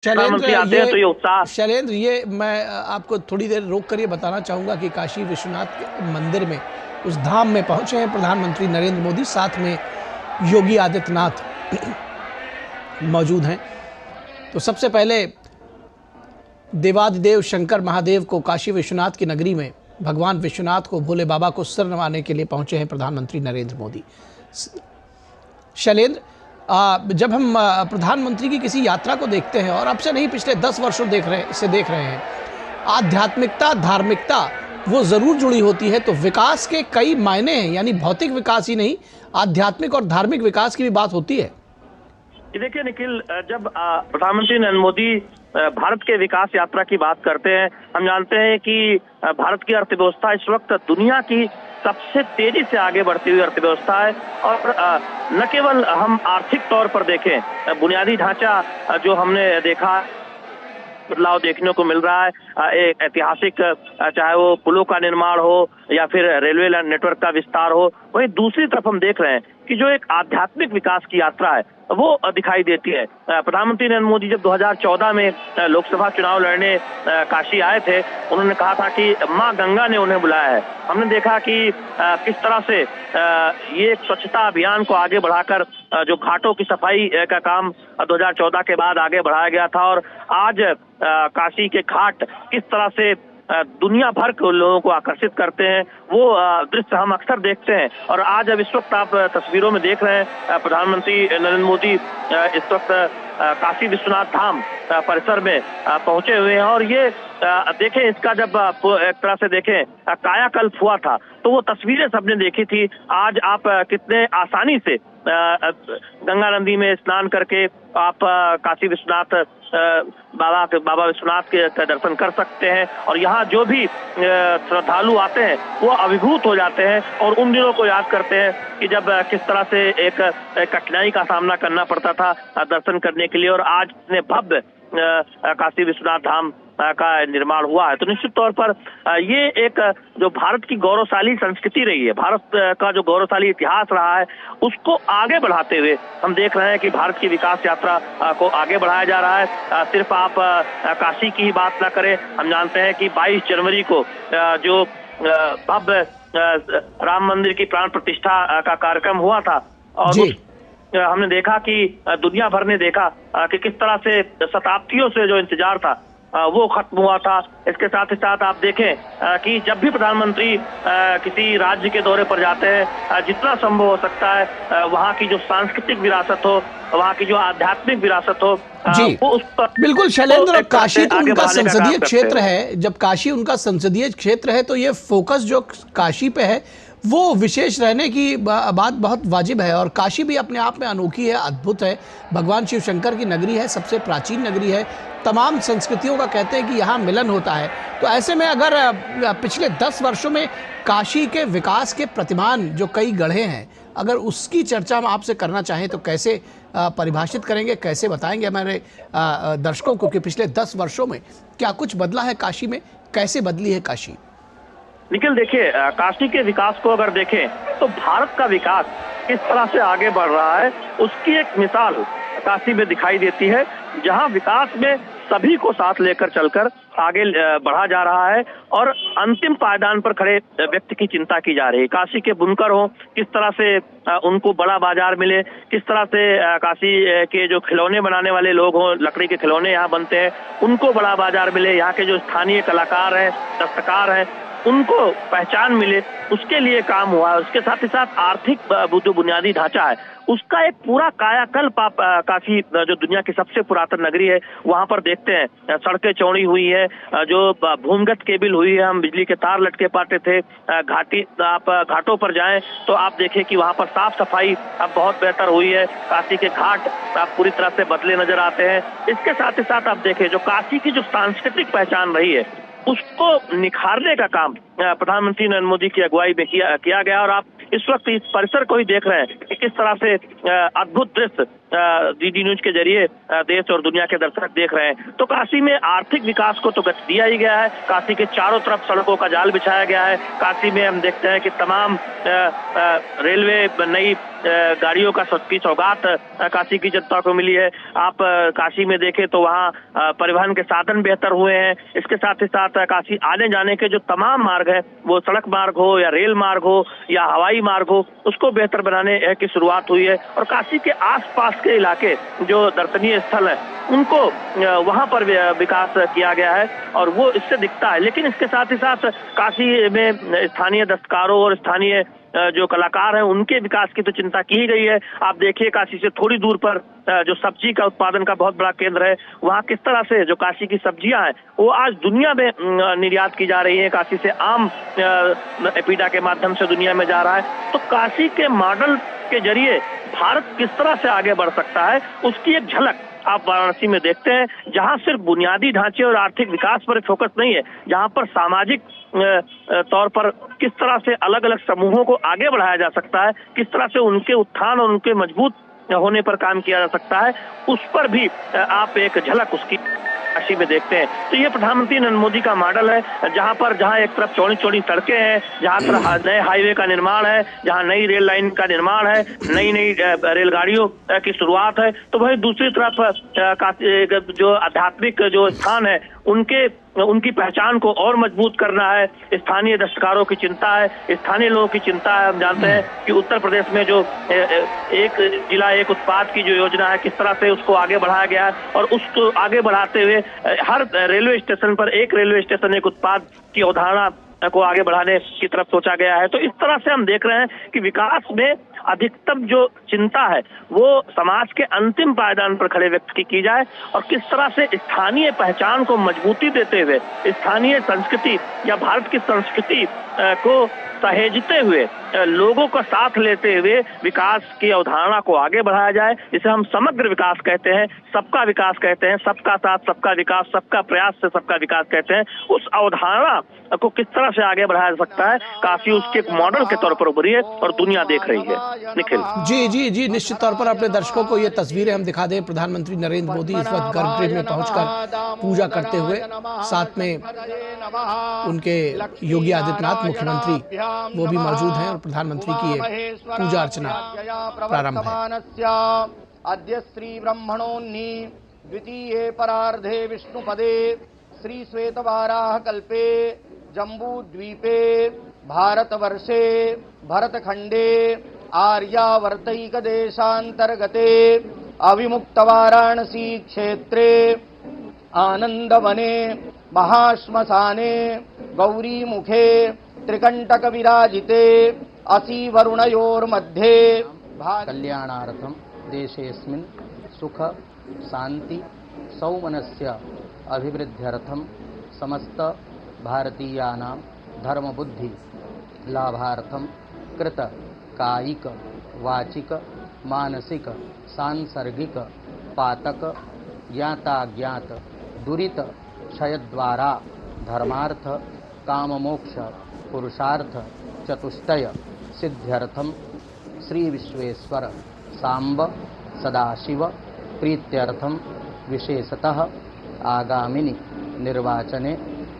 शैलेंद्र प्रधानमंत्री आते हैं तो ये उत्साह। शैलेंद्र, ये मैं आपको थोड़ी देर रोक कर ये बताना चाहूँगा कि काशी विश्वनाथ के मंदिर में, उस धाम में पहुँचे हैं प्रधानमंत्री नरेंद्र मोदी, साथ में योगी आदित्यनाथ मौजूद हैं। तो सबसे पहले देवादिदेव शंकर महादेव को, काशी विश्वनाथ की नगरी में भगवान विश्वनाथ को, भोले बाबा को सिर नवाने के लिए पहुँचे हैं प्रधानमंत्री नरेंद्र मोदी। शैलेंद्र, जब हम प्रधानमंत्री की किसी यात्रा को देखते हैं, और अब से नहीं पिछले 10 वर्षों देख रहे हैं, आध्यात्मिकता, धार्मिकता वो ज़रूर जुड़ी होती है। तो विकास के कई मायने हैं, यानी भौतिक विकास ही नहीं, आध्यात्मिक और धार्मिक विकास की भी बात होती है। देखिए निखिल, जब प्रधानमंत्री नरेंद्र मोदी भारत के विकास यात्रा की बात करते हैं, हम जानते हैं कि भारत की अर्थव्यवस्था इस वक्त दुनिया की सबसे तेजी से आगे बढ़ती हुई अर्थव्यवस्था है। और न केवल हम आर्थिक तौर पर देखें, बुनियादी ढांचा जो हमने देखा बदलाव देखने को मिल रहा है, एक ऐतिहासिक, चाहे वो पुलों का निर्माण हो या फिर रेलवे नेटवर्क का विस्तार हो, वहीं दूसरी तरफ हम देख रहे हैं कि जो एक आध्यात्मिक विकास की यात्रा है वो दिखाई देती है। प्रधानमंत्री नरेंद्र मोदी जब 2014 में लोकसभा चुनाव लड़ने काशी आए थे, उन्होंने कहा था कि मां गंगा ने उन्हें बुलाया है। हमने देखा कि किस तरह से ये स्वच्छता अभियान को आगे बढ़ाकर जो घाटों की सफाई का काम 2014 के बाद आगे बढ़ाया गया था, और आज काशी के घाट किस तरह से दुनिया भर के लोगों को आकर्षित करते हैं, वो दृश्य हम अक्सर देखते हैं। और आज अब इस वक्त आप तस्वीरों में देख रहे हैं, प्रधानमंत्री नरेंद्र मोदी इस वक्त काशी विश्वनाथ धाम परिसर में पहुंचे हुए हैं। और ये देखें, इसका जब एक तरह से देखें कायाकल्प हुआ था, तो वो तस्वीरें सबने देखी थी। आज आप कितने आसानी से गंगा नदी में स्नान करके आप काशी विश्वनाथ बाबा विश्वनाथ के दर्शन कर सकते हैं। और यहाँ जो भी श्रद्धालु आते हैं वो अभिभूत हो जाते हैं और उन दिनों को याद करते हैं कि जब किस तरह से एक कठिनाई का सामना करना पड़ता था दर्शन करने के लिए, और आज इतने भव्य काशी विश्वनाथ धाम का निर्माण हुआ है। तो निश्चित तौर पर ये एक जो भारत की गौरवशाली संस्कृति रही है, भारत का जो गौरवशाली इतिहास रहा है, उसको आगे बढ़ाते हुए हम देख रहे हैं कि भारत की विकास यात्रा को आगे बढ़ाया जा रहा है। सिर्फ आप काशी की ही बात ना करें, हम जानते हैं कि 22 जनवरी को जो भव्य राम मंदिर की प्राण प्रतिष्ठा का कार्यक्रम हुआ था, और हमने देखा कि दुनिया भर ने देखा कि किस तरह से शताब्दियों से जो इंतजार था वो खत्म हुआ था। इसके साथ ही साथ आप देखें कि जब भी प्रधानमंत्री किसी राज्य के दौरे पर जाते हैं, जितना संभव हो सकता है वहाँ की जो सांस्कृतिक विरासत हो, वहाँ की जो आध्यात्मिक विरासत हो, वो उस पर बिल्कुल। शैलेंद्र, काशी तो उनका संसदीय क्षेत्र है। जब काशी उनका संसदीय क्षेत्र है तो ये फोकस जो काशी पे है वो विशेष रहने की बात बहुत वाजिब है। और काशी भी अपने आप में अनोखी है, अद्भुत है, भगवान शिव शंकर की नगरी है, सबसे प्राचीन नगरी है, तमाम संस्कृतियों का कहते हैं कि यहाँ मिलन होता है। तो ऐसे में अगर पिछले 10 वर्षों में काशी के विकास के प्रतिमान जो कई गढ़े हैं, अगर उसकी चर्चा हम आपसे करना चाहें तो कैसे परिभाषित करेंगे, कैसे बताएंगे हमारे दर्शकों को कि पिछले 10 वर्षों में क्या कुछ बदला है काशी में, कैसे बदली है काशी? निखिल, देखिए, काशी के विकास को अगर देखें तो भारत का विकास किस तरह से आगे बढ़ रहा है उसकी एक मिसाल काशी में दिखाई देती है, जहां विकास में सभी को साथ लेकर चलकर आगे बढ़ा जा रहा है और अंतिम पायदान पर खड़े व्यक्ति की चिंता की जा रही है। काशी के बुनकर हो, किस तरह से उनको बड़ा बाजार मिले, किस तरह से काशी के जो खिलौने बनाने वाले लोग हों, लकड़ी के खिलौने यहाँ बनते हैं, उनको बड़ा बाजार मिले, यहाँ के जो स्थानीय कलाकार हैं, दस्तकार हैं, उनको पहचान मिले, उसके लिए काम हुआ है। उसके साथ ही साथ आर्थिक जो बुनियादी ढांचा है उसका एक पूरा कायाकल्प आप काशी, जो दुनिया की सबसे पुरातन नगरी है, वहां पर देखते हैं। सड़कें चौड़ी हुई है, जो भूमिगत केबल हुई है, हम बिजली के तार लटके पाते थे, आप घाटों पर जाएं तो आप देखें कि वहां पर साफ सफाई अब बहुत बेहतर हुई है। काशी के घाट आप पूरी तरह से बदले नजर आते हैं। इसके साथ ही साथ आप देखें जो काशी की जो सांस्कृतिक पहचान रही है उसको निखारने का काम प्रधानमंत्री नरेंद्र मोदी की अगुवाई में किया गया। और आप इस वक्त इस परिसर को ही देख रहे हैं कि किस तरह से अद्भुत दृश्य डीडी न्यूज के जरिए देश और दुनिया के दर्शक देख रहे हैं। तो काशी में आर्थिक विकास को तो गति दिया ही गया है। काशी के चारों तरफ सड़कों का जाल बिछाया गया है। काशी में हम देखते हैं कि तमाम रेलवे नई गाड़ियों की सौगात काशी की जनता को मिली है। आप काशी में देखें तो वहाँ परिवहन के साधन बेहतर हुए हैं। इसके साथ ही साथ काशी आने जाने के जो तमाम मार्ग है, वो सड़क मार्ग हो या रेल मार्ग हो या हवाई मार्ग हो, उसको बेहतर बनाने की शुरुआत हुई है। और काशी के आसपास के इलाके जो दर्शनीय स्थल है, उनको वहां पर विकास किया गया है और वो इससे दिखता है। लेकिन इसके साथ ही साथ काशी में स्थानीय दस्तकारों और स्थानीय जो कलाकार हैं, उनके विकास की तो चिंता की ही गई है। आप देखिए काशी से थोड़ी दूर पर जो सब्जी का उत्पादन का बहुत बड़ा केंद्र है, वहाँ किस तरह से जो काशी की सब्जियां हैं वो आज दुनिया में निर्यात की जा रही है। काशी से आम एपीडा के माध्यम से दुनिया में जा रहा है। तो काशी के मॉडल के जरिए भारत किस तरह से आगे बढ़ सकता है, उसकी एक झलक आप वाराणसी में देखते हैं, जहां सिर्फ बुनियादी ढांचे और आर्थिक विकास पर फोकस नहीं है, जहां पर सामाजिक तौर पर किस तरह से अलग अलग समूहों को आगे बढ़ाया जा सकता है, किस तरह से उनके उत्थान और उनके मजबूत होने पर काम किया जा सकता है, उस पर भी आप एक झलक उसकी काशी में देखते हैं। तो ये प्रधानमंत्री नरेंद्र मोदी का मॉडल है, जहां एक तरफ चौड़ी चौड़ी सड़कें हैं, जहां नए हाईवे का निर्माण है, जहां नई रेल लाइन का निर्माण है, नई नई रेलगाड़ियों की शुरुआत है, तो वही दूसरी तरफ जो आध्यात्मिक जो स्थान है उनकी पहचान को और मजबूत करना है। स्थानीय दस्तकारों की चिंता है, स्थानीय लोगों की चिंता है। हम जानते हैं कि उत्तर प्रदेश में जो एक जिला एक उत्पाद की जो योजना है, किस तरह से उसको आगे बढ़ाया गया है और उसको आगे बढ़ाते हुए हर रेलवे स्टेशन पर एक रेलवे स्टेशन एक उत्पाद की अवधारणा को आगे बढ़ाने की तरफ सोचा गया है। तो इस तरह से हम देख रहे हैं कि विकास में अधिकतम जो चिंता है वो समाज के अंतिम पायदान पर खड़े व्यक्ति की जाए और किस तरह से स्थानीय पहचान को मजबूती देते हुए स्थानीय संस्कृति या भारत की संस्कृति को सहेजते हुए लोगों का साथ लेते हुए विकास की अवधारणा को आगे बढ़ाया जाए, जिसे हम समग्र विकास कहते हैं, सबका विकास कहते हैं, सबका साथ सबका विकास, सबका प्रयास से सबका विकास कहते हैं। उस अवधारणा को किस तरह से आगे बढ़ाया जा सकता है, काफी उसके एक मॉडल के तौर पर उभरी है और दुनिया देख रही है। निखिल जी, निश्चित तौर पर अपने दर्शकों को ये तस्वीरें हम दिखा दें। प्रधानमंत्री नरेंद्र मोदी इस वक्त गर्भगृह में पहुंचकर पूजा करते हुए, साथ में उनके योगी आदित्यनाथ मुख्यमंत्री वो भी मौजूद हैं और प्रधानमंत्री की ये पूजा अर्चना प्रारंभ है। अद्य श्री ब्रह्मणोन्नी द्वितीये परार्धे विष्णुपदे श्री श्वेतवाराह कल्पे जम्बूद्वीपे भारतवर्षे भरतखंडे आर्यावर्तैक देशांतर्गते अविमुक्त वाराणसी क्षेत्रे आनंदवने महाश्मशाने गौरीमुखे त्रिकंटक विराजिते असि वरुणयोर्मध्ये कल्याणार्थम देशेऽस्मिन् सुख शांति सौमनस्य अभिवृद्ध्यर्थम समस्त भारतीयानां धर्म बुद्धि लाभार्थम कृत कायिक वाचिक मानसिक सांसर्गिक पातक ज्ञाताज्ञात दुरित क्षय द्वारा धर्मार्थ काम मोक्ष पुरुषार्थ चतुष्टय सिद्ध्यर्थम श्री विश्वेश्वर सांब सदाशिव प्रीत्यर्थम विशेषतः आगामिनी निर्वाचने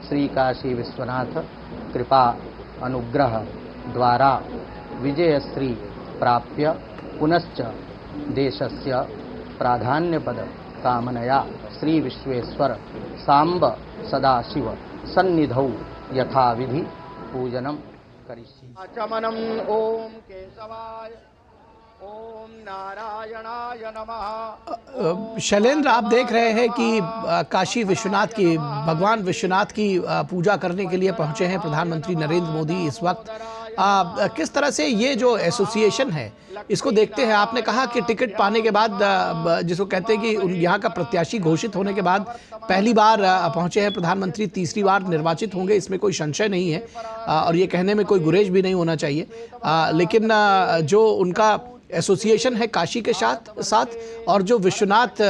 श्री काशी विश्वनाथ कृपा अनुग्रह द्वारा विजयश्री प्राप्य पुनश्च देशस्य प्राधान्यपद कामनया श्री विश्वेश्वर सांब सदाशिव सन्निधौ यथाविधि पूजनम करिष्ये। आचमनम ओम केशवाय ओम नारायणाय नमः। शैलेंद्र, आप देख रहे हैं कि काशी विश्वनाथ की, भगवान विश्वनाथ की पूजा करने के लिए पहुंचे हैं प्रधानमंत्री नरेंद्र मोदी इस वक्त। किस तरह से ये जो एसोसिएशन है इसको देखते हैं? आपने कहा कि टिकट पाने के बाद, जिसको कहते हैं कि यहाँ का प्रत्याशी घोषित होने के बाद पहली बार पहुंचे हैं प्रधानमंत्री, तीसरी बार निर्वाचित होंगे, इसमें कोई संशय नहीं है और ये कहने में कोई गुरेज भी नहीं होना चाहिए। लेकिन जो उनका एसोसिएशन है काशी के साथ और जो विश्वनाथ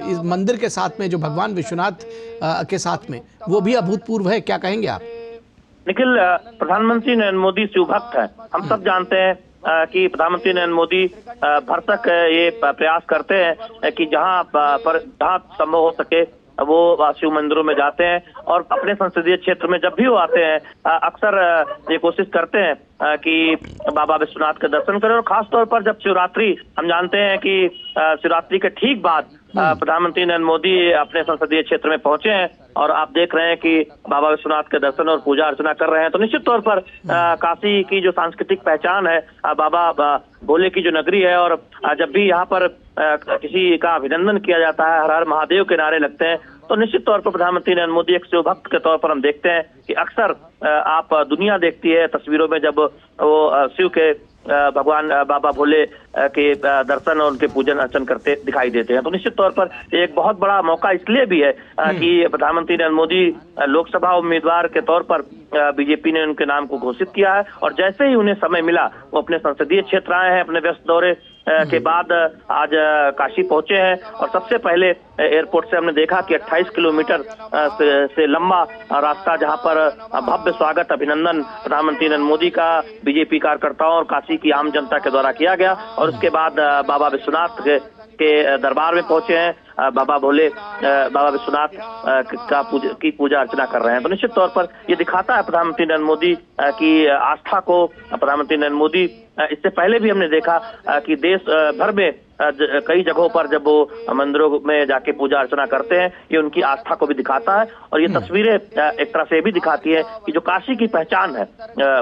इस मंदिर के साथ में, जो भगवान विश्वनाथ के साथ में, वो भी अभूतपूर्व है। क्या कहेंगे आप? निखिल, प्रधानमंत्री नरेंद्र मोदी शिव भक्त है। हम सब जानते हैं कि प्रधानमंत्री नरेंद्र मोदी भरसक ये प्रयास करते हैं कि जहां संभव हो सके वो शिव मंदिरों में जाते हैं और अपने संसदीय क्षेत्र में जब भी वो आते हैं अक्सर ये कोशिश करते हैं कि बाबा विश्वनाथ का दर्शन करें। और खास तौर पर जब शिवरात्रि, हम जानते हैं कि शिवरात्रि के ठीक बाद प्रधानमंत्री नरेंद्र मोदी अपने संसदीय क्षेत्र में पहुंचे हैं और आप देख रहे हैं कि बाबा विश्वनाथ के दर्शन और पूजा अर्चना कर रहे हैं। तो निश्चित तौर पर काशी की जो सांस्कृतिक पहचान है, बाबा भोले की जो नगरी है, और जब भी यहाँ पर किसी का अभिनंदन किया जाता है, हर हर महादेव के नारे लगते हैं, तो निश्चित तौर पर प्रधानमंत्री नरेंद्र मोदी एक शिव भक्त के तौर पर हम देखते हैं कि अक्सर आप दुनिया देखती है तस्वीरों में जब वो शिव के भगवान बाबा भोले के दर्शन और उनके पूजन अर्चन करते दिखाई देते हैं। तो निश्चित तौर पर एक बहुत बड़ा मौका इसलिए भी है कि प्रधानमंत्री नरेंद्र मोदी लोकसभा उम्मीदवार के तौर पर बीजेपी ने उनके नाम को घोषित किया है और जैसे ही उन्हें समय मिला वो अपने संसदीय क्षेत्र आए हैं। अपने व्यस्त दौरे के बाद आज काशी पहुंचे हैं और सबसे पहले एयरपोर्ट से हमने देखा कि 28 किलोमीटर से लंबा रास्ता, जहां पर भव्य स्वागत अभिनंदन प्रधानमंत्री नरेंद्र मोदी का बीजेपी कार्यकर्ताओं और काशी की आम जनता के द्वारा किया गया और उसके बाद बाबा विश्वनाथ के दरबार में पहुंचे हैं। बाबा भोले बाबा विश्वनाथ की पूजा अर्चना कर रहे हैं। तो निश्चित तौर पर ये दिखाता है प्रधानमंत्री नरेंद्र मोदी की आस्था को। प्रधानमंत्री नरेंद्र मोदी इससे पहले भी हमने देखा कि देश भर में कई जगहों पर जब वो मंदिरों में जाके पूजा अर्चना करते हैं, ये उनकी आस्था को भी दिखाता है और ये तस्वीरें एक तरह से भी दिखाती है कि जो काशी की पहचान है,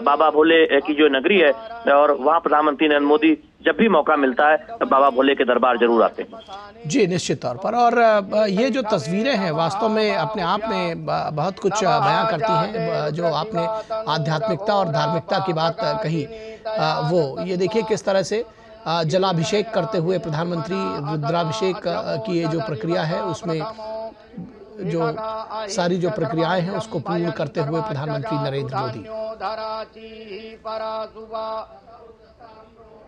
बाबा भोले की जो नगरी है, और वहाँ प्रधानमंत्री नरेंद्र मोदी जब भी मौका मिलता है तो बाबा भोले के दरबार जरूर आते हैं। जी, निश्चित तौर पर। और ये जो तस्वीरें हैं वास्तव में अपने आप में बहुत कुछ बयां करती हैं। जो आपने आध्यात्मिकता और धार्मिकता की बात कही, वो ये देखिए किस तरह से जलाभिषेक करते हुए प्रधानमंत्री, रुद्राभिषेक की ये जो प्रक्रिया है उसमें जो सारी जो प्रक्रियाएं हैं उसको पूर्ण करते हुए प्रधानमंत्री नरेंद्र मोदी।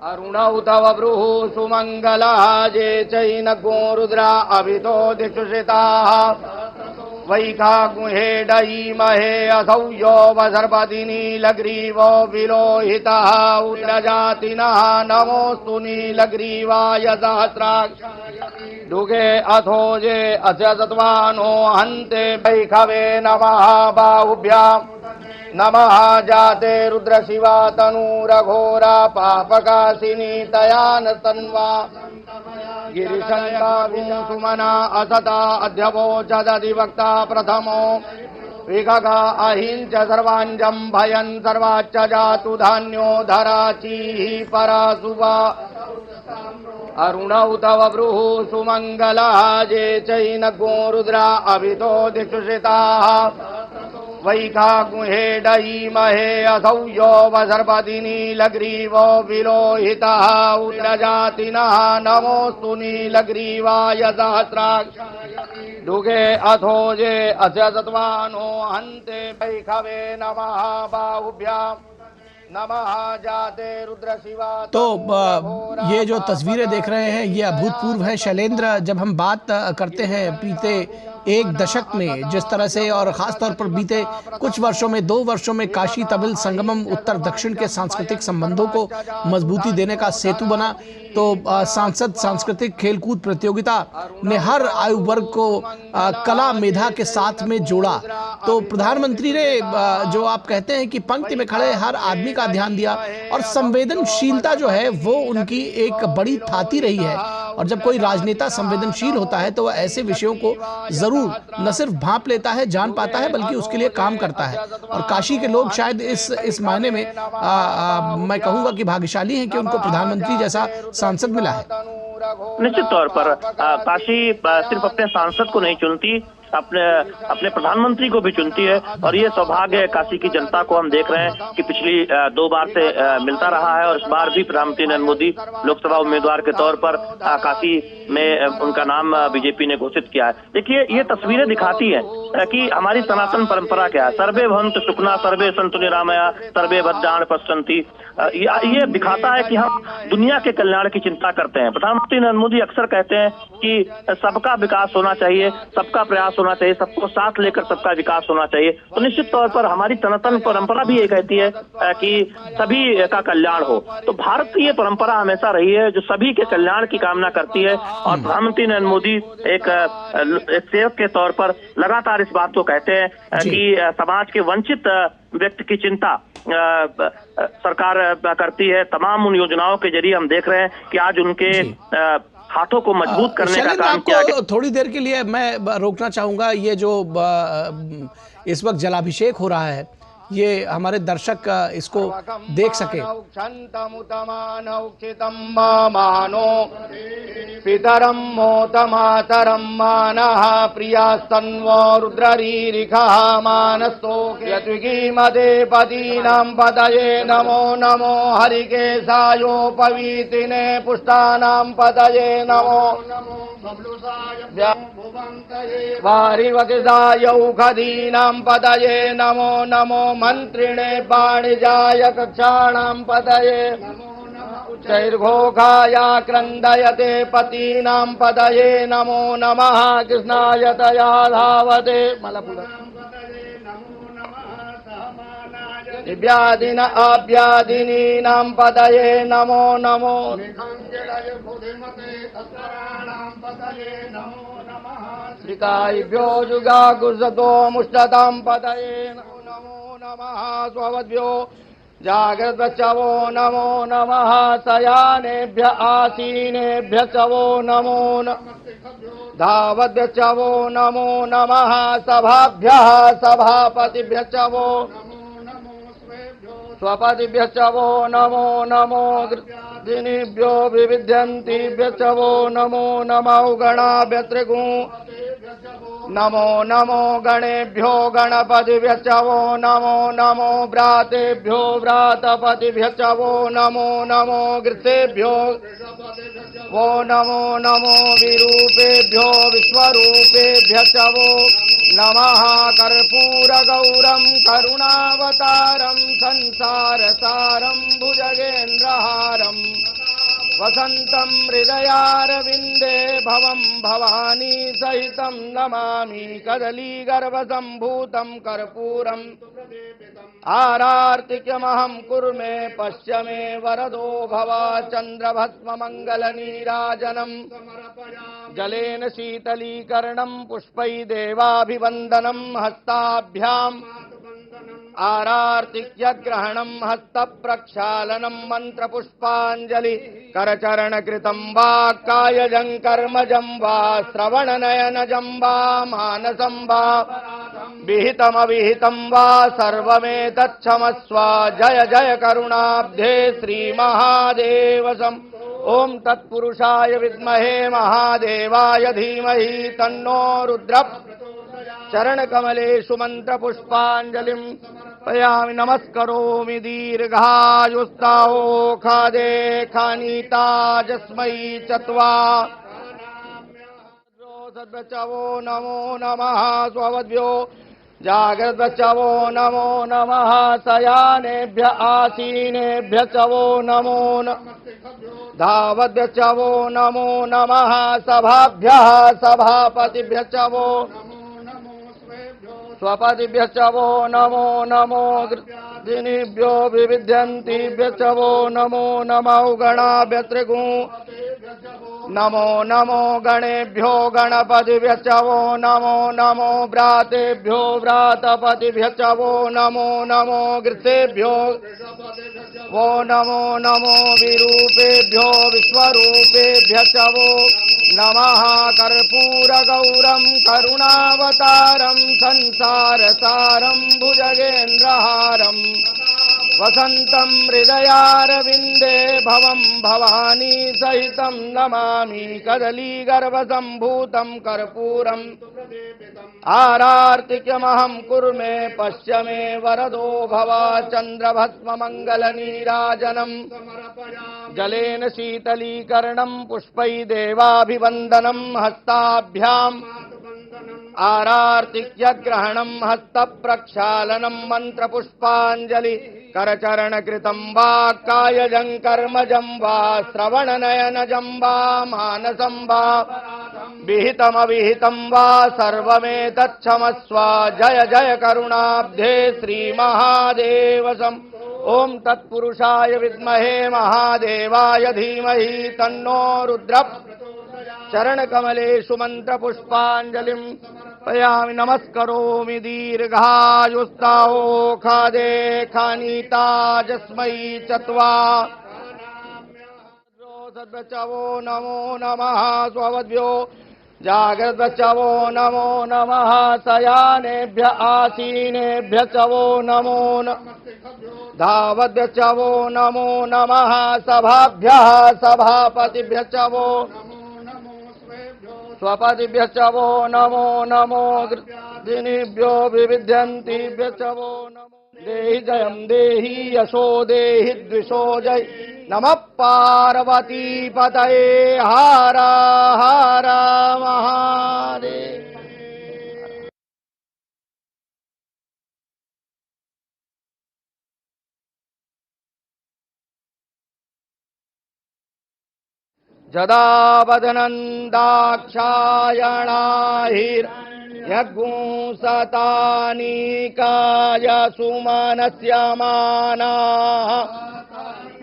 अरुणौ तव ब्रूः सुमंगला जे चैनगो रुद्रा अभितो दिक्षुषिताः वैखागुहेडयी महे असौ यो वसर्पति नीलग्रीवो विलोहितः उग्रजातिनः नमोऽस्तु नीलग्रीवाय सहस्राक्ष दुगे अथोजे अस्य सत्वानो हन्ते वैखवे नमः बाहुभ्याम् नमः जाते रुद्र शिवा तनूरघोरा पापकाशिनी तयान तन्वा गिरिशंका सुमना असता अध्यवोचदधिवक्ता प्रथमो विगगा अहिंच सर्वांजं भयं सर्वाच्च जातु धान्यो धराचीः परासुवा अरुणौ तव ब्रूः सुमंगलः जे चैनगो रुद्रा अभितो दिक्षुषिताः वैखागुहेडयी महे असौ यो वसर्पति नीलग्रीवो विलोहितः उग्रजातिनः नमोऽस्तु नीलग्रीवाय सहस्राक्ष दुगे अथोजे अस्य सत्वानो हन्ते वैखवे नमः बाहुभ्याम् नमः जाते रुद्र शिवा। तो ये जो तस्वीरें देख रहे हैं ये अभूतपूर्व है शैलेंद्र। जब हम बात करते हैं बीते एक दशक में जिस तरह से, और ख़ास तौर पर बीते कुछ वर्षों में, 2 वर्षों में काशी तमिल संगमम उत्तर दक्षिण के सांस्कृतिक संबंधों को मजबूती देने का सेतु बना, तो सांसद सांस्कृतिक खेलकूद प्रतियोगिता ने हर आयु वर्ग को कला मेधा के साथ में जोड़ा। तो प्रधानमंत्री ने जो आप कहते हैं कि पंक्ति में खड़े हर आदमी का ध्यान दिया और संवेदनशीलता जो है वो उनकी एक बड़ी थाती रही है। और जब कोई राजनेता संवेदनशील होता है तो वह ऐसे विषयों को जरूर न सिर्फ भांप लेता है, जान पाता है, बल्कि उसके लिए काम करता है। और काशी के लोग शायद इस मायने में मैं कहूँगा कि भाग्यशाली हैं कि उनको प्रधानमंत्री जैसा सांसद मिला है। निश्चित तौर पर काशी सिर्फ अपने सांसद को नहीं चुनती, अपने प्रधानमंत्री को भी चुनती है और ये सौभाग्य है काशी की जनता को। हम देख रहे हैं कि पिछली 2 बार से मिलता रहा है और इस बार भी प्रधानमंत्री नरेंद्र मोदी लोकसभा उम्मीदवार के तौर पर काशी में उनका नाम बीजेपी ने घोषित किया है। देखिए, ये तस्वीरें दिखाती हैं कि हमारी सनातन परंपरा क्या है। सर्वे भवन्तु सुखिनः, सर्वे सन्तु निरामया, सर्वे भद्राणि पश्यन्ति। ये दिखाता है कि हम दुनिया के कल्याण की चिंता करते हैं। प्रधानमंत्री प्रधानमंत्री नरेंद्र मोदी अक्सर कहते हैं कि सबका विकास होना चाहिए, सबका प्रयास होना चाहिए, सबको साथ लेकर सबका विकास होना चाहिए। तो निश्चित तौर पर हमारी सनातन परंपरा भी ये कहती है कि सभी का कल्याण हो। तो भारत की ये परंपरा हमेशा रही है जो सभी के कल्याण की कामना करती है, और प्रधानमंत्री नरेंद्र मोदी एक सेवक के तौर पर लगातार इस बात को कहते हैं कि समाज के वंचित व्यक्ति की चिंता सरकार करती है। तमाम उन योजनाओं के जरिए हम देख रहे हैं कि आज उनके हाथों को मजबूत करने का काम किया गया। थोड़ी देर के लिए मैं रोकना चाहूंगा। ये जो इस वक्त जलाभिषेक हो रहा है, ये हमारे दर्शक इसको देख सके। पितरम मोतमातरम मानः प्रियास्तन्वो रुद्ररीरिखः मानस्तो यत्विकीमदे पदीनां पदये नमो नमो हरिकेशायोपवीतिने पुष्टानां पदये नमो वारिवकिदायौखदीनां पदये नमो नमो मंत्रिणे वाणिजाय कक्षाणां पदये चैर्घोखाया क्रन्दयते पतीनां पदये नमो नमः कृष्णाय तया धावते दिव्यादिन अव्यादिनीनां पदये नमो नमो श्रीकायभ्यो जुगागुर्जतो मुष्टतां पदये नमो नमः स्ववद्भ्यो जागृतचवो नमो नमः शयानेभ्य आसीनेभ्य चवो नमो धावद्भ्यचवो नमो नमः सभाभ्यः सभापतिभ्य चवो स्वपतिभ्य चवो नमो नमो दिनीभ्यो विविध्यन्तिभ्य चवो नमो नमो गणाभ्य त्रिगु नमो नमो गणेभ्यो गणपतिभ्य चवो नमो नमो व्रातेभ्यो व्रातपतिभ्य चवो नमो नमो गृतेभ्यो वो नमो नमो विरूपेभ्यो विश्वरूपेभ्य चवो नमः कर्पूरगौरं करुणावतारं संसारसारं भुजगेन्द्रहारं वसन्तं हृदयारविन्दे भवं भवानी सहितं नमामि कदलीगर्भसम्भूतं कर्पूरम् आरार्तिक्यमहं कुर्मे पश्य मे वरदो भव चन्द्रभस्ममङ्गलनीराजनम् जलेन शीतलीकरणं पुष्पै देवाभिवन्दनं हस्ताभ्याम् आरार्तिक्यग्रहणं हस्तप्रक्षालनं मन्त्रपुष्पाञ्जलि करचरणकृतं वा कायजं कर्मजं वा श्रवणनयनजं वा मानसं वा विहितमविहितं वा सर्वमेतच्छमस्व जय जय करुणाब्धे श्रीमहादेवसं ओम तत्पुरुषाय विद्महे महादेवाय धीमहि तन्नो रुद्रः चरणकमलेषु मन्त्रपुष्पाञ्जलिं पयामि नमस्करोमि दीर्घायुस्ताहो खादे खानीता जस्मै चत्वा सद्वचवो नमो नमः स्ववद्भ्यो जागृतचवो नमो नमः शयानेभ्य आसीनेभ्य चवो नमो धावद्भ्यचवो नमो नमः सभाभ्यः सभापतिभ्य चवो स्वपतिभ्य चवो नमो नमो दिनीभ्यो विविध्यन्तिभ्य चवो नमो नमो गणाभ्य त्रिगु नमो नमो गणेभ्यो गणपतिभ्य चवो नमो नमो व्रातेभ्यो व्रातपतिभ्य चवो नमो नमो गृतेभ्यो वो नमो नमो विरूपेभ्यो विश्वरूपेभ्य चवो नमः कर्पूरगौरं करुणावतारं संसारसारं भुजगेन्द्रहारं वसन्तं हृदयारविन्दे भवं भवानी सहितं नमामि कदलीगर्भसम्भूतं कर्पूरम् आरार्तिक्यमहं कुर्मे पश्य मे वरदो भव चन्द्रभस्ममङ्गलनीराजनम् जलेन शीतलीकरणं पुष्पै देवाभिवन्दनं हस्ताभ्याम् आरार्तिक्यग्रहणं हस्तप्रक्षालनं मन्त्रपुष्पाञ्जलि करचरणकृतं वा कायजं कर्मजं वा श्रवणनयनजं वा मानसं वा विहितमविहितं वा सर्वमेतच्छमस्व जय जय करुणाब्धे श्रीमहादेवसं ओम तत्पुरुषाय विद्महे महादेवाय धीमहि तन्नो रुद्र चरणकमलेषु मन्त्रपुष्पाञ्जलिं पयामि नमस्करोमि दीर्घायुस्ताहो खादे खानीता जस्मै चत्वा सद्वचवो नमो नमः स्ववद्भ्यो जागृतचवो नमो नमः शयानेभ्य आसीनेभ्य चवो नमो धावद्भ्यचवो नमो नमः सभाभ्यः सभापतिभ्य चवो स्वपतिभ्य चवो नमो नमो दिनेभ्यो विविध्यन्तिभ्य चवो नमो देहि जयं देहि यशो देहि द्विषो जय नमः पार्वती पतये हर हर महादेव। जदा वदनन्दाक्षायणाहिर्यगुंसतानीकाय सुमनस्य मानाः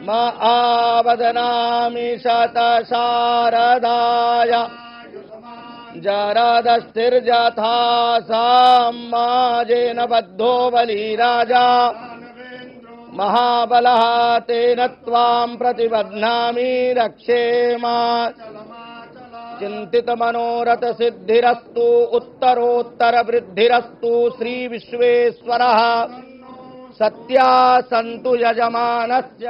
म आवदनामि शतशारदाय जरदस्थिर्यथा साम्माजेन बद्धो बलिराजा महाबलः तेन त्वां प्रतिबध्नामि रक्षेमा चिन्तितमनोरथसिद्धिरस्तु उत्तरोत्तरवृद्धिरस्तु श्रीविश्वेश्वरः सत्या सन्तु यजमानस्य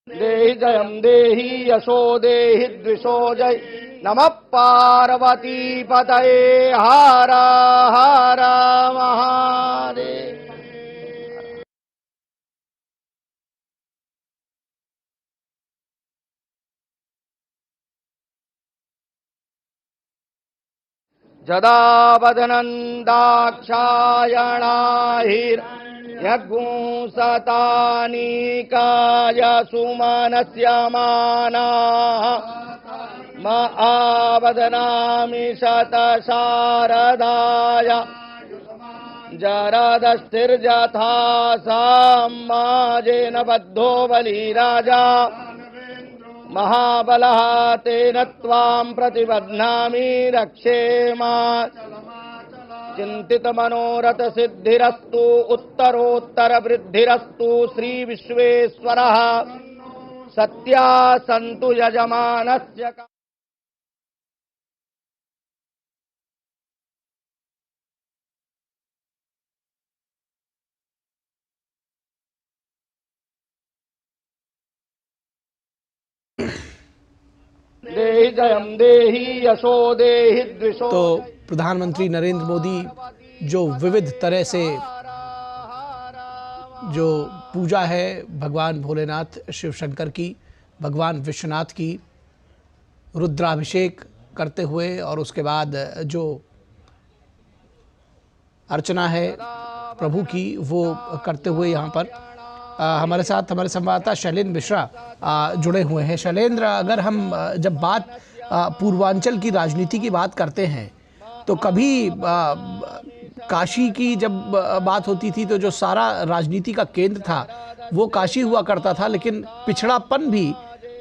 देहि जयं देहि यशो देहि द्विषो जय नमः पार्वती पतये हर हर महादेव। जदा वदनन्दाक्षायणाहिर्यगुंसतानीकाय सुमनस्य मानाः म आवदनामि शतशारदाय जरदस्थिर्यथा साम्माजेन बद्धो बलिराजा महाबलः तेन त्वां प्रतिबध्नामि रक्षेमा चिन्तितमनोरथसिद्धिरस्तु उत्तरोत्तरवृद्धिरस्तु श्रीविश्वेश्वरः सत्या सन्तु यजमानस्य देहि जयं देहि यशो देहि द्विषो। तो प्रधानमंत्री नरेंद्र मोदी जो विविध तरह से जो पूजा है भगवान भोलेनाथ शिव शंकर की, भगवान विश्वनाथ की, रुद्राभिषेक करते हुए और उसके बाद जो अर्चना है प्रभु की वो करते हुए यहाँ पर हमारे साथ हमारे संवाददाता शैलेंद्र मिश्रा जुड़े हुए हैं। शैलेंद्र, अगर हम जब बात पूर्वांचल की राजनीति की बात करते हैं तो कभी काशी की जब बात होती थी तो जो सारा राजनीति का केंद्र था वो काशी हुआ करता था, लेकिन पिछड़ापन भी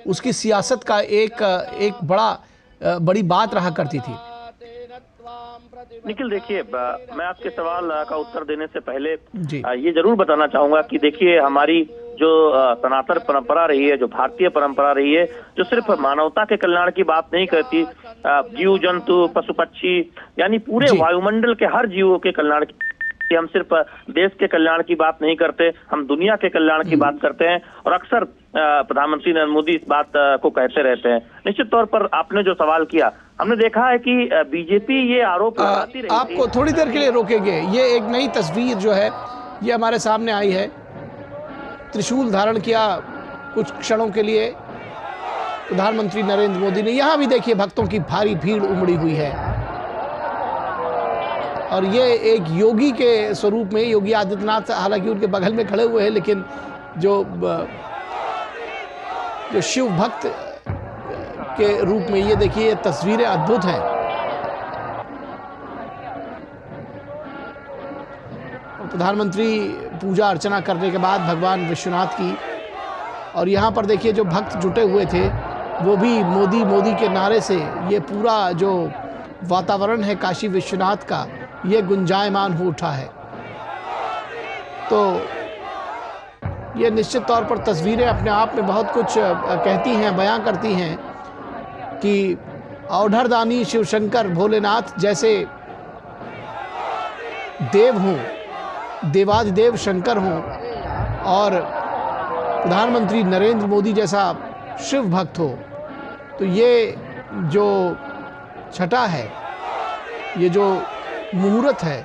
उसकी सियासत का एक बड़ी बात रहा करती थी। निखिल, देखिए, मैं आपके सवाल का उत्तर देने से पहले ये जरूर बताना चाहूंगा कि देखिए हमारी जो सनातन परंपरा रही है, जो भारतीय परंपरा रही है, जो सिर्फ मानवता के कल्याण की बात नहीं करती, जीव जंतु पशु पक्षी यानी पूरे वायुमंडल के हर जीवों के कल्याण की, हम सिर्फ देश के कल्याण की बात नहीं करते, हम दुनिया के कल्याण की बात करते हैं। और अक्सर प्रधानमंत्री नरेंद्र मोदी इस बात को कहते रहते हैं। निश्चित तौर पर आपने जो सवाल किया, हमने देखा है कि बीजेपी ये आरोप लगाती रही थी। आपको थोड़ी देर के लिए रोकेंगे, ये एक नई तस्वीर जो है ये हमारे सामने आई है। त्रिशूल धारण किया कुछ क्षणों के लिए प्रधानमंत्री नरेंद्र मोदी ने। यहाँ भी देखिए भक्तों की भारी भीड़ उमड़ी हुई है और ये एक योगी के स्वरूप में, योगी आदित्यनाथ हालांकि उनके बगल में खड़े हुए हैं, लेकिन जो शिव भक्त के रूप में ये देखिए ये तस्वीरें अद्भुत हैं। प्रधानमंत्री पूजा अर्चना करने के बाद भगवान विश्वनाथ की, और यहाँ पर देखिए जो भक्त जुटे हुए थे वो भी मोदी मोदी के नारे से ये पूरा जो वातावरण है काशी विश्वनाथ का ये गुंजायमान हो उठा है। तो ये निश्चित तौर पर तस्वीरें अपने आप में बहुत कुछ कहती हैं, बयां करती हैं कि औढ़रदानी शिवशंकर भोलेनाथ जैसे देव हों, देवादिदेव शंकर हों, और प्रधानमंत्री नरेंद्र मोदी जैसा शिव भक्त हो, तो ये जो छटा है, ये जो मुहूर्त है,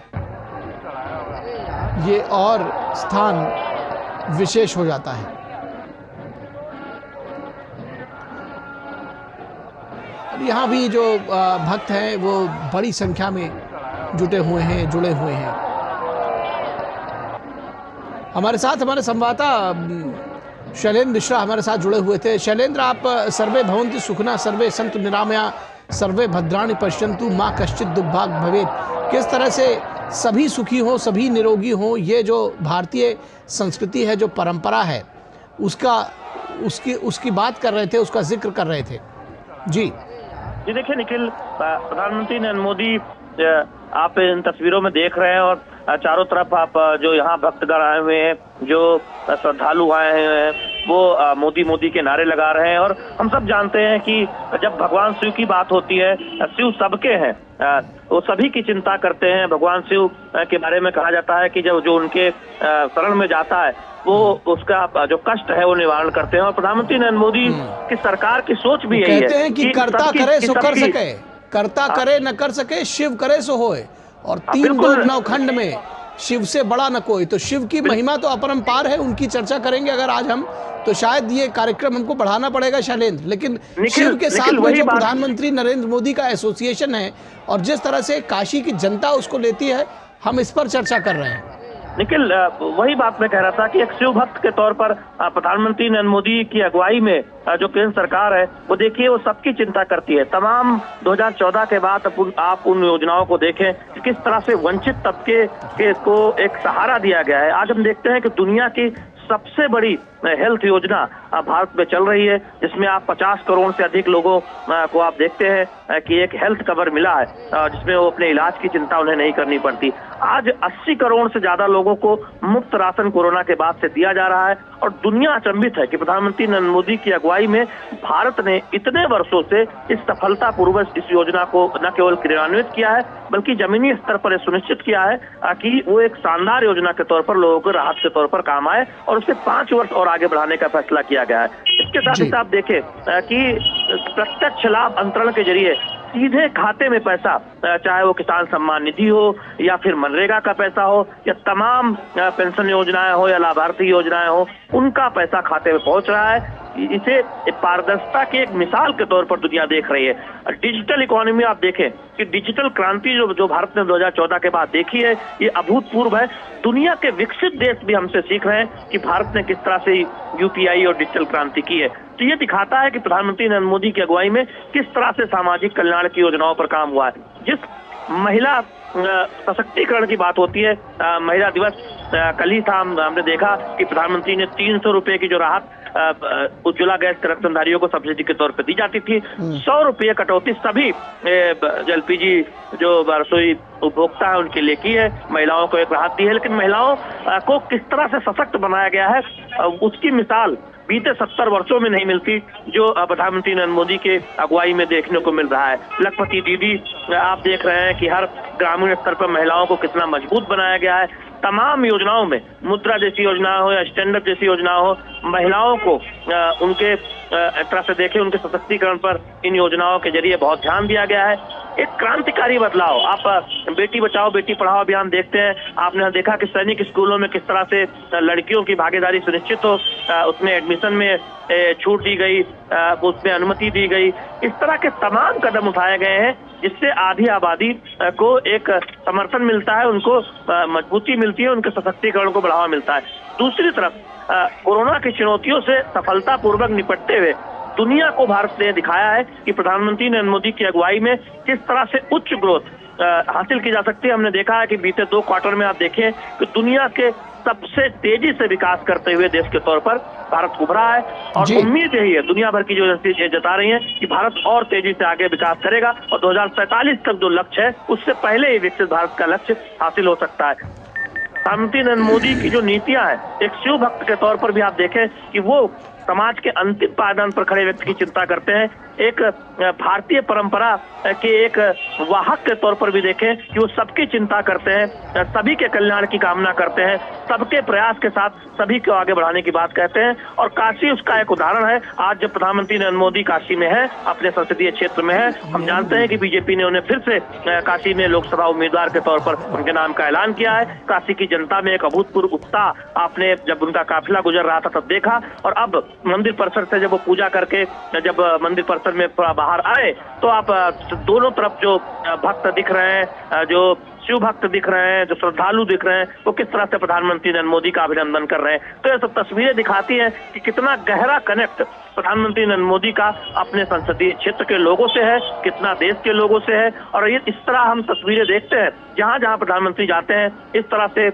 ये और स्थान विशेष हो जाता है। और यहाँ भी जो भक्त हैं वो बड़ी संख्या में जुटे हुए हैं, जुड़े हुए हैं। हमारे साथ हमारे संवाददाता शैलेंद्र मिश्रा हमारे साथ जुड़े हुए थे। शैलेंद्र, आप सर्वे भवन्तु सुखिनः सर्वे सन्तु निरामया सर्वे भद्राणि पश्यन्तु माँ कश्चित् दुर्भाग् भवेत्, किस तरह से सभी सुखी हों, सभी निरोगी हों, ये जो भारतीय संस्कृति है, जो परंपरा है, उसकी बात कर रहे थे, उसका जिक्र कर रहे थे। जी देखिए निखिल, प्रधानमंत्री नरेंद्र मोदी आप इन तस्वीरों में देख रहे हैं और चारों तरफ आप जो यहाँ भक्तगण आए हुए हैं, जो श्रद्धालु आए हैं, वो मोदी मोदी के नारे लगा रहे हैं। और हम सब जानते हैं कि जब भगवान शिव की बात होती है, शिव सबके हैं, वो सभी की चिंता करते हैं। भगवान शिव के बारे में कहा जाता है कि जब जो उनके शरण में जाता है वो उसका जो कष्ट है वो निवारण करते हैं। और प्रधानमंत्री नरेंद्र मोदी की सरकार की सोच भी यही है, कहते हैं कि करता करे सो कर सके, करता करे न कर सके, शिव करे सो होए, और तीन लोक नवखंड में शिव से बड़ा न कोई। तो शिव की महिमा तो अपरंपार है, उनकी चर्चा करेंगे अगर आज हम, तो शायद ये कार्यक्रम हमको बढ़ाना पड़ेगा शैलेंद्र। लेकिन शिव के साथ में जो प्रधानमंत्री नरेंद्र मोदी का एसोसिएशन है और जिस तरह से काशी की जनता उसको लेती है, हम इस पर चर्चा कर रहे हैं। निखिल, वही बात मैं कह रहा था कि एक शिव भक्त के तौर पर प्रधानमंत्री नरेंद्र मोदी की अगुवाई में जो केंद्र सरकार है वो देखिए वो सबकी चिंता करती है। तमाम 2014 के बाद आप उन योजनाओं को देखें कि किस तरह से वंचित तबके को एक सहारा दिया गया है। आज हम देखते हैं कि दुनिया की सबसे बड़ी हेल्थ योजना भारत में चल रही है, जिसमें आप 50 करोड़ से अधिक लोगों को आप देखते हैं कि एक हेल्थ कवर मिला है, जिसमें वो अपने इलाज की चिंता उन्हें नहीं करनी पड़ती। आज 80 करोड़ से ज्यादा लोगों को मुफ्त राशन कोरोना के बाद से दिया जा रहा है। और दुनिया अचंभित है कि प्रधानमंत्री नरेंद्र मोदी की अगुवाई में भारत ने इतने वर्षों से इस सफलतापूर्वक इस योजना को न केवल क्रियान्वित किया है, बल्कि जमीनी स्तर पर सुनिश्चित किया है कि वो एक शानदार योजना के तौर पर लोगों को राहत के तौर पर काम आए, और उसे 5 वर्ष और आगे बढ़ाने का फैसला किया गया है। इसके साथ ही आप देखें कि प्रत्यक्ष लाभ अंतरण के जरिए सीधे खाते में पैसा, चाहे वो किसान सम्मान निधि हो या फिर मनरेगा का पैसा हो या तमाम पेंशन योजनाएं हो या लाभार्थी योजनाएं हो, उनका पैसा खाते में पहुंच रहा है। इसे पारदर्शिता की एक मिसाल के तौर पर दुनिया देख रही है। डिजिटल इकोनॉमी आप देखें कि डिजिटल क्रांति जो भारत ने 2014 के बाद देखी है, ये अभूतपूर्व है। दुनिया के विकसित देश भी हमसे सीख रहे हैं कि भारत ने किस तरह से यूपीआई और डिजिटल क्रांति की है। तो ये दिखाता है कि प्रधानमंत्री नरेंद्र मोदी की अगुवाई में किस तरह से सामाजिक कल्याण की योजनाओं पर काम हुआ है। जिस महिला सशक्तिकरण की बात होती है, महिला दिवस कल ही था, हमने देखा कि प्रधानमंत्री ने 300 रुपए की जो राहत उज्ज्वला गैस कनेक्शनधारियों को सब्सिडी के तौर पर दी जाती थी, 100 रुपये कटौती सभी एलपीजी जो रसोई उपभोक्ता है उनके लिए की है। महिलाओं को एक राहत दी है, लेकिन महिलाओं को किस तरह से सशक्त बनाया गया है उसकी मिसाल बीते 70 वर्षों में नहीं मिलती, जो प्रधानमंत्री नरेंद्र मोदी के अगुवाई में देखने को मिल रहा है। लखपति दीदी आप देख रहे हैं कि हर ग्रामीण स्तर पर महिलाओं को कितना मजबूत बनाया गया है। तमाम योजनाओं में, मुद्रा जैसी योजना हो या स्टैंड अप जैसी योजना हो, महिलाओं को उनके तरह से देखें, उनके सशक्तिकरण पर इन योजनाओं के जरिए बहुत ध्यान दिया गया है। एक क्रांतिकारी बदलाव। आप बेटी बचाओ बेटी पढ़ाओ अभियान देखते हैं, आपने देखा कि सैनिक स्कूलों में किस तरह से लड़कियों की भागीदारी सुनिश्चित हो, उसमें एडमिशन में छूट दी गई, उसमें अनुमति दी गई। इस तरह के तमाम कदम उठाए गए हैं जिससे आधी आबादी को एक समर्थन मिलता है, उनको मजबूती मिलती है, उनके सशक्तिकरण को बढ़ावा मिलता है। दूसरी तरफ कोरोना की चुनौतियों से सफलतापूर्वक निपटते हुए दुनिया को भारत ने दिखाया है कि प्रधानमंत्री नरेंद्र मोदी की अगुवाई में किस तरह से उच्च ग्रोथ हासिल की जा सकती है। हमने देखा है कि बीते 2 क्वार्टर में आप देखें कि दुनिया के सबसे तेजी से विकास करते हुए देश के तौर पर भारत उभरा है, और उम्मीद यही है, दुनिया भर की जो एजेंसी जता रही है कि भारत और तेजी से आगे विकास करेगा और 2047 तक जो लक्ष्य है उससे पहले ही विकसित भारत का लक्ष्य हासिल हो सकता है। प्रधानमंत्री नरेंद्र मोदी की जो नीतियां हैं, एक शिव भक्त के तौर पर भी आप देखें कि वो समाज के अंतिम पायदान पर खड़े व्यक्ति की चिंता करते हैं। एक भारतीय परंपरा के एक वाहक के तौर पर भी देखें कि वो सबकी चिंता करते हैं, सभी के कल्याण की कामना करते हैं, सबके प्रयास के साथ सभी को आगे बढ़ाने की बात कहते हैं। और काशी उसका एक उदाहरण है। आज जब प्रधानमंत्री नरेंद्र मोदी काशी में है, अपने संसदीय क्षेत्र में है, हम जानते हैं कि बीजेपी ने उन्हें फिर से काशी में लोकसभा उम्मीदवार के तौर पर उनके नाम का ऐलान किया है। काशी की जनता में एक अभूतपूर्व उत्साह आपने जब उनका काफिला गुजर रहा था तब देखा, और अब मंदिर परिसर से जब वो पूजा करके जब मंदिर परिसर में बाहर आए तो आप दोनों तरफ जो भक्त दिख रहे हैं, जो शिव भक्त दिख रहे हैं, जो श्रद्धालु दिख रहे हैं, वो किस तरह से प्रधानमंत्री नरेंद्र मोदी का अभिनंदन कर रहे हैं। तो ये सब तस्वीरें दिखाती हैं कि कितना गहरा कनेक्ट प्रधानमंत्री नरेंद्र मोदी का अपने संसदीय क्षेत्र के लोगों से है, कितना देश के लोगों से है। और ये इस तरह हम तस्वीरें देखते हैं, जहां जहां प्रधानमंत्री जाते हैं इस तरह से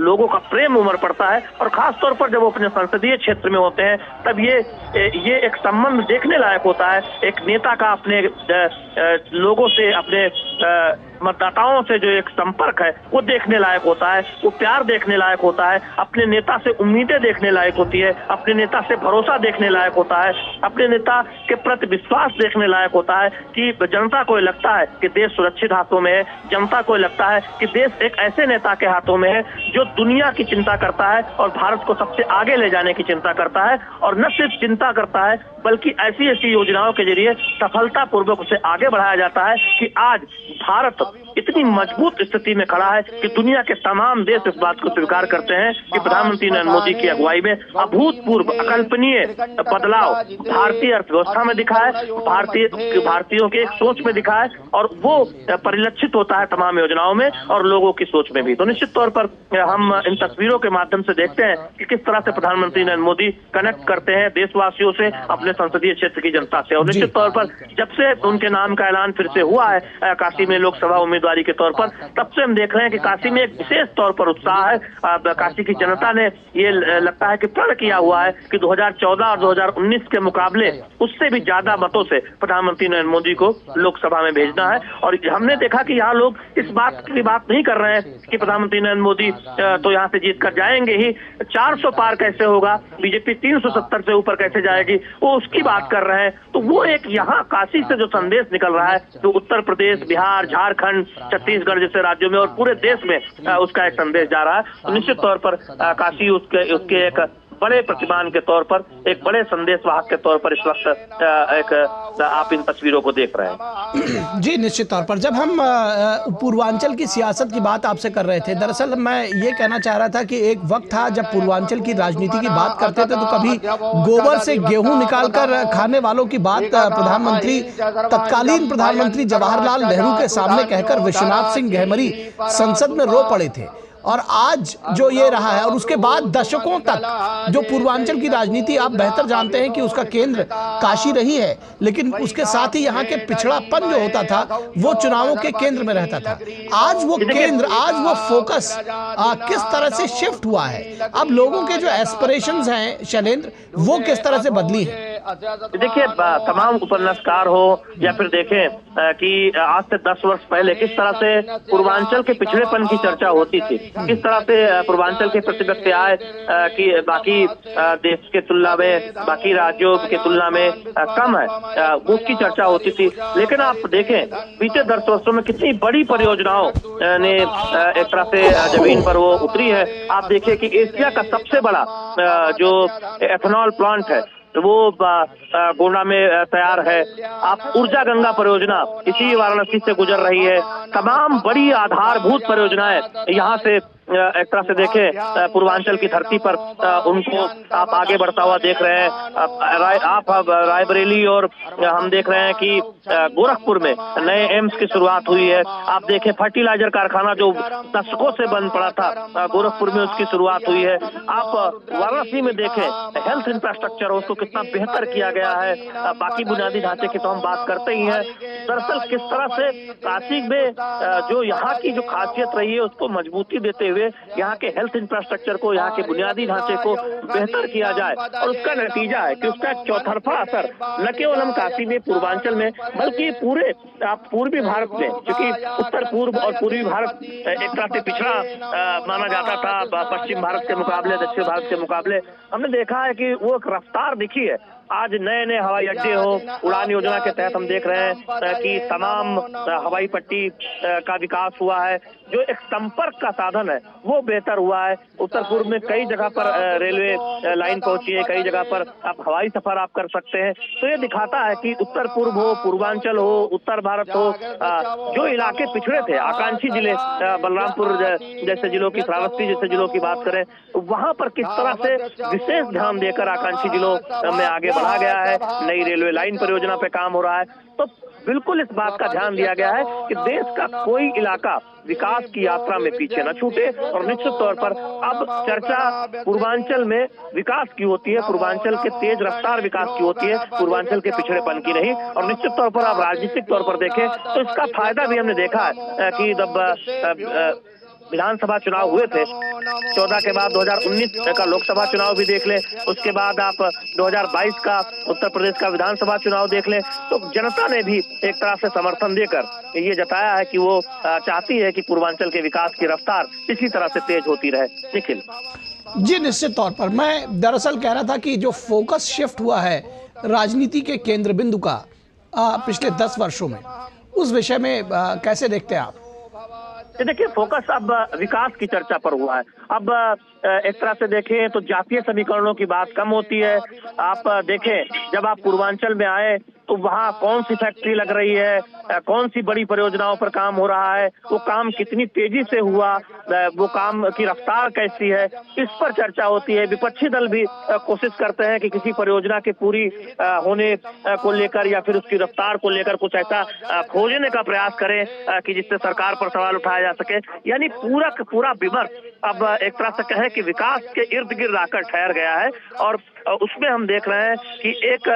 लोगों का प्रेम उमड़ पड़ता है। और खास तौर पर जब वो अपने संसदीय क्षेत्र में होते हैं तब ये एक संबंध देखने लायक होता है। एक नेता का अपने लोगों से, अपने मतदाताओं से जो एक संपर्क है वो देखने लायक होता है, वो प्यार देखने लायक होता है, अपने नेता से उम्मीदें देखने लायक होती है, अपने नेता से भरोसा देखने लायक होता है, अपने नेता के प्रति विश्वास देखने लायक होता है कि जनता को लगता है कि देश सुरक्षित हाथों में है, जनता को लगता है कि देश एक ऐसे नेता के हाथों में है जो दुनिया की चिंता करता है और भारत को सबसे आगे ले जाने की चिंता करता है। और न सिर्फ चिंता करता है बल्कि ऐसी ऐसी योजनाओं के जरिए सफलतापूर्वक उसे आगे बढ़ाया जाता है कि आज भारत इतनी मजबूत स्थिति में खड़ा है कि दुनिया के तमाम देश इस बात को स्वीकार करते हैं कि प्रधानमंत्री नरेंद्र मोदी की अगुवाई में अभूतपूर्व अकल्पनीय बदलाव भारतीय अर्थव्यवस्था में दिखा है, भारतीयों के एक सोच में दिखा है, और वो परिलक्षित होता है तमाम योजनाओं में और लोगों की सोच में भी। तो निश्चित तौर पर हम इन तस्वीरों के माध्यम से देखते हैं कि किस तरह से प्रधानमंत्री नरेंद्र मोदी कनेक्ट करते हैं देशवासियों से, अपने संसदीय क्षेत्र की जनता से। और निश्चित तौर पर जब से उनके नाम का ऐलान फिर से हुआ है काशी में लोकसभा उम्मीदवारी के तौर पर, तब से हम देख रहे हैं कि काशी में एक विशेष तौर पर उत्साह है। काशी की जनता ने ये लगता है कि प्रण किया हुआ है कि 2014 और 2019 के मुकाबले उससे भी ज्यादा मतों से प्रधानमंत्री नरेंद्र मोदी को लोकसभा में भेजना है। और हमने देखा कि यहाँ लोग इस बात की बात नहीं कर रहे हैं कि प्रधानमंत्री नरेंद्र मोदी तो यहाँ से जीत कर जाएंगे ही, 400 पार कैसे होगा, बीजेपी 370 से ऊपर कैसे जाएगी, वो उसकी बात कर रहे हैं। तो वो एक यहाँ काशी से जो संदेश निकल रहा है, तो उत्तर प्रदेश, बिहार, झारखंड, छत्तीसगढ़ जैसे राज्यों में और पूरे देश में उसका एक संदेश जा रहा है। तो निश्चित तौर पर काशी उसके एक बड़े प्रतिमान के तौर पर, एक बड़े संदेश वाहक के तौर पर इस वक्त आप इन तस्वीरों को देख रहे हैं। जी निश्चित तौर पर जब हम पूर्वांचल की सियासत की बात आपसे कर रहे थे, दरअसल मैं ये कहना चाह रहा था कि एक वक्त था जब पूर्वांचल की राजनीति की बात करते थे तो कभी गोबर से गेहूं निकालकर खाने वालों की बात प्रधानमंत्री, तत्कालीन प्रधानमंत्री जवाहरलाल नेहरू के सामने कहकर विश्वनाथ सिंह गहमरी संसद में रो पड़े थे। और आज जो ये रहा है, और उसके बाद दशकों तक जो पूर्वांचल की राजनीति, आप बेहतर जानते हैं कि उसका केंद्र काशी रही है, लेकिन उसके साथ ही यहाँ के पिछड़ापन जो होता था वो चुनावों के केंद्र में रहता था। आज वो केंद्र, आज वो फोकस किस तरह से शिफ्ट हुआ है, अब लोगों के जो एस्पिरेशंस हैं शैलेंद्र, वो किस तरह से बदली है? देखिए तमाम उपन्यासकार हो या फिर देखें कि आज से 10 वर्ष पहले किस तरह से पूर्वांचल के पिछड़ेपन की चर्चा होती थी, किस तरह से पूर्वांचल के प्रति व्यक्ति आए कि बाकी देश के तुलना में, बाकी राज्यों के तुलना में कम है, उसकी चर्चा होती थी। लेकिन आप देखें बीते 10 वर्षों में कितनी बड़ी परियोजनाओं ने एक तरह से जमीन पर वो उतरी है। आप देखिए कि एशिया का सबसे बड़ा जो एथेनॉल प्लांट है वो गोंडा में तैयार है। आप ऊर्जा गंगा परियोजना इसी वाराणसी से गुजर रही है। तमाम बड़ी आधारभूत परियोजनाएं यहाँ से एक तरह से देखें पूर्वांचल की धरती पर उनको आप आगे बढ़ता हुआ देख रहे हैं। आप रायबरेली और हम देख रहे हैं कि गोरखपुर में नए एम्स की शुरुआत हुई है। आप देखें फर्टिलाइजर कारखाना जो दशकों से बंद पड़ा था, गोरखपुर में उसकी शुरुआत हुई है। आप वाराणसी में देखें हेल्थ इंफ्रास्ट्रक्चर उसको कितना बेहतर किया गया है। बाकी बुनियादी ढांचे की तो हम बात करते ही हैं। दरअसल किस तरह से काशी में जो यहाँ की जो खासियत रही है उसको मजबूती देते हुए यहाँ के हेल्थ इंफ्रास्ट्रक्चर को, यहाँ के बुनियादी ढांचे को बेहतर किया जाए और उसका नतीजा है कि उसका चौतरफा असर न केवल हम काशी में, पूर्वांचल में, बल्कि पूरे पूर्वी भारत में, क्योंकि उत्तर पूर्व और पूर्वी भारत एक तरह से पिछड़ा माना जाता था पश्चिम भारत के मुकाबले, दक्षिण भारत के मुकाबले। हमने देखा है कि वो एक रफ्तार दिखी है। आज नए नए हवाई अड्डे हो, उड़ान योजना के तहत हम देख रहे हैं कि तमाम हवाई पट्टी का विकास हुआ है। जो एक संपर्क का साधन है वो बेहतर हुआ है। उत्तर पूर्व में कई जगह पर रेलवे लाइन पहुंची है, कई जगह पर आप हवाई सफर आप कर सकते हैं। तो ये दिखाता है कि उत्तर पूर्व हो, पूर्वांचल हो, उत्तर भारत हो, जो इलाके पिछड़े थे, आकांक्षी जिले, बलरामपुर जैसे जिलों की, श्रावस्ती जैसे जिलों की बात करें, वहां पर किस तरह से विशेष ध्यान देकर आकांक्षी जिलों में आगे बढ़ा गया है। नई रेलवे लाइन परियोजना पे काम हो रहा है। तो बिल्कुल इस बात का ध्यान दिया गया है कि देश का कोई इलाका विकास की यात्रा में पीछे न छूटे। और निश्चित तौर पर अब चर्चा पूर्वांचल में विकास की होती है, पूर्वांचल के तेज रफ्तार विकास की होती है, पूर्वांचल के पिछड़ेपन की नहीं। और निश्चित तौर पर आप राजनीतिक तौर पर देखें तो इसका फायदा भी हमने देखा है कि जब विधानसभा चुनाव हुए थे 14 के बाद 2019 का लोकसभा चुनाव भी देख लें, उसके बाद आप 2022 का उत्तर प्रदेश का विधानसभा चुनाव देख लें, तो जनता ने भी एक तरह से समर्थन देकर ये जताया है कि वो चाहती है कि पूर्वांचल के विकास की रफ्तार इसी तरह से तेज होती रहे। निखिल जी, निश्चित तौर पर मैं दरअसल कह रहा था कि जो फोकस शिफ्ट हुआ है राजनीति के केंद्र बिंदु का पिछले 10 वर्षों में, उस विषय में कैसे देखते हैं आप? देखिए फोकस अब विकास की चर्चा पर हुआ है। अब एक तरह से देखें तो जातीय समीकरणों की बात कम होती है। आप देखें जब आप पूर्वांचल में आए तो वहाँ कौन सी फैक्ट्री लग रही है, कौन सी बड़ी परियोजनाओं पर काम हो रहा है, वो काम कितनी तेजी से हुआ, वो काम की रफ्तार कैसी है, इस पर चर्चा होती है। विपक्षी दल भी कोशिश करते हैं कि किसी परियोजना के पूरी होने को लेकर या फिर उसकी रफ्तार को लेकर कुछ ऐसा खोजने का प्रयास करें कि जिससे सरकार पर सवाल उठाया जा सके। यानी पूरा का पूरा विमर्श अब एक तरह से कहें कि विकास के इर्द गिर्द आकर ठहर गया है। और उसमें हम देख रहे हैं कि एक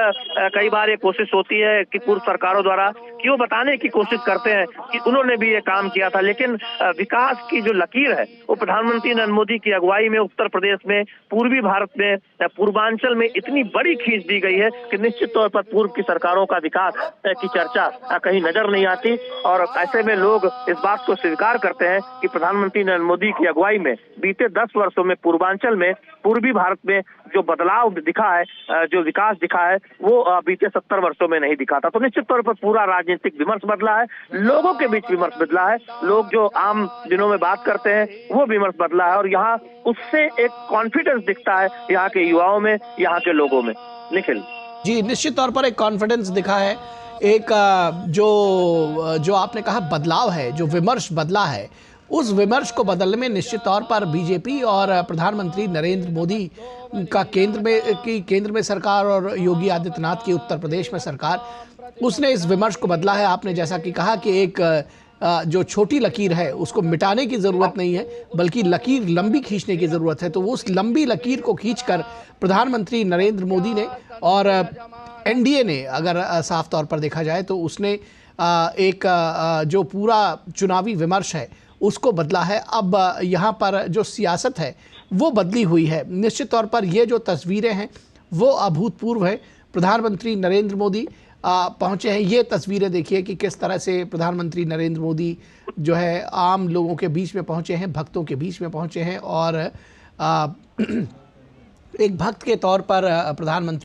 कई बार ये कोशिश होती है कि पूर्व सरकारों द्वारा कि वो बताने की कोशिश करते हैं कि उन्होंने भी ये काम किया था, लेकिन विकास की जो लकीर है वो प्रधानमंत्री नरेंद्र मोदी की अगुवाई में उत्तर प्रदेश में, पूर्वी भारत में, पूर्वांचल में इतनी बड़ी खींच दी गई है कि निश्चित तौर पर पूर्व की सरकारों का विकास की चर्चा कहीं नजर नहीं आती। और ऐसे में लोग इस बात को स्वीकार करते हैं कि प्रधानमंत्री नरेंद्र मोदी की अगुवाई में बीते 10 वर्षों में पूर्वांचल में, पूर्वी भारत में जो बदलाव दिखा है, जो विकास दिखा है, वो बीते 70 वर्षों में नहीं दिखा था। तो निश्चित तौर पर पूरा राजनीतिक विमर्श बदला है, लोगों के बीच विमर्श बदला है, लोग जो आम दिनों में बात करते हैं वो विमर्श बदला है। और यहाँ उससे एक कॉन्फिडेंस दिखता है यहाँ के युवाओं में, यहाँ के लोगों में। निखिल जी, निश्चित तौर पर एक कॉन्फिडेंस दिखा है, एक जो आपने कहा बदलाव है, जो विमर्श बदला है, उस विमर्श को बदलने में निश्चित तौर पर बीजेपी और प्रधानमंत्री नरेंद्र मोदी का केंद्र में सरकार और योगी आदित्यनाथ की उत्तर प्रदेश में सरकार, उसने इस विमर्श को बदला है। आपने जैसा कि कहा कि एक जो छोटी लकीर है उसको मिटाने की ज़रूरत नहीं है, बल्कि लकीर लंबी खींचने की ज़रूरत है। तो वो उस लंबी लकीर को खींचकर प्रधानमंत्री नरेंद्र मोदी ने और एनडीए ने, अगर साफ तौर पर देखा जाए तो उसने एक जो पूरा चुनावी विमर्श है उसको बदला है। अब यहाँ पर जो सियासत है वो बदली हुई है। निश्चित तौर पर ये जो तस्वीरें हैं वो अभूतपूर्व है। प्रधानमंत्री नरेंद्र मोदी पहुंचे हैं। ये तस्वीरें देखिए कि किस तरह से प्रधानमंत्री नरेंद्र मोदी जो है आम लोगों के बीच में पहुंचे हैं, भक्तों के बीच में पहुंचे हैं और एक भक्त के तौर पर प्रधानमंत्री